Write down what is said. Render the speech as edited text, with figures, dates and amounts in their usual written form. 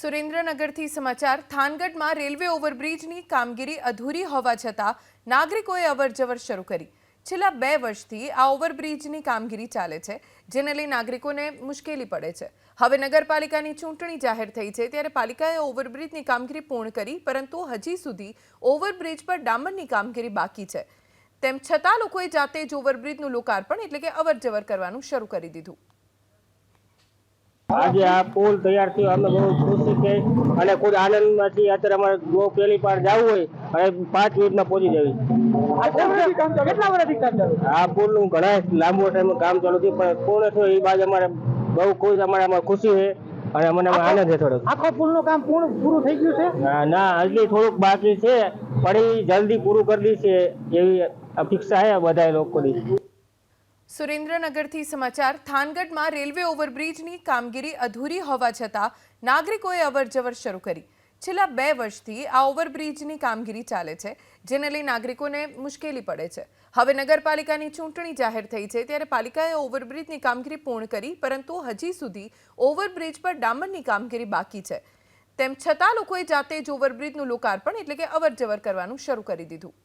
સુરેન્દ્રનગરથી સમાચાર થાનગઢમાં રેલવે ઓવરબ્રિજની કામગીરી અધૂરી હોવા છતાં નાગરિકોએ અવરજવર શરૂ કરી। છેલ્લા 2 વર્ષથી આ ઓવરબ્રિજની કામગીરી ચાલે છે, જેને લઈ નાગરિકોને મુશ્કેલી પડે છે। હવે નગરપાલિકાની ચૂંટણી જાહેર થઈ છે ત્યારે પાલિકાએ ઓવરબ્રિજની કામગીરી પૂર્ણ કરી, પરંતુ હજી સુધી ઓવરબ્રિજ પર ડામરની કામગીરી બાકી છે। તેમ છતાં લોકોએ જાતે જ ઓવરબ્રિજનું લોકાર્પણ એટલે કે અવરજવર કરવાનું શરૂ કરી દીધું। आज आ पुल तैयार थयो अमे बहुत खुशी छे અને ખૂબ આનંદમાં છીએ। અત્યારે અમારે જો પેલી પાર જવું હોય અને 5 મિનિટમાં પહોંચી જવી। કેટલા વર્ષથી કામ ચાલુ છે? આ પુલનું ઘણા લાંબો ટાઈમ કામ ચાલુ છે, પણ પૂર્ણ થયો એ બાદ અમારે બહુ અમારે ખુશી છે અને મને આનંદ છે થોડોક। આખો પુલનું કામ પૂરું થઈ ગયું છે? ના, હજી થોડુંક બાકી છે, પણ એ જલ્દી પૂરું કરી દેશે એવી અપેક્ષા છે બધા લોકોની। સુરેન્દ્રનગરથી સમાચાર થાનગઢમાં રેલવે ઓવરબ્રિજની કામગીરી અધૂરી હોવા છતાં નાગરિકોએ અવરજવર શરૂ કરી। છેલ્લા 2 વર્ષથી આ ઓવરબ્રિજની કામગીરી ચાલે છે, જેને લઈ નાગરિકોને મુશ્કેલી પડે છે। હવે નગરપાલિકાની ચૂંટણી જાહેર થઈ છે ત્યારે પાલિકાએ ઓવરબ્રિજની કામગીરી પૂર્ણ કરી, પરંતુ હજી સુધી ઓવરબ્રિજ પર ડામરની કામગીરી બાકી છે। તેમ છતાં લોકોએ જાતે જ ઓવરબ્રિજનું લોકાર્પણ એટલે કે અવરજવર કરવાનું શરૂ કરી દીધું।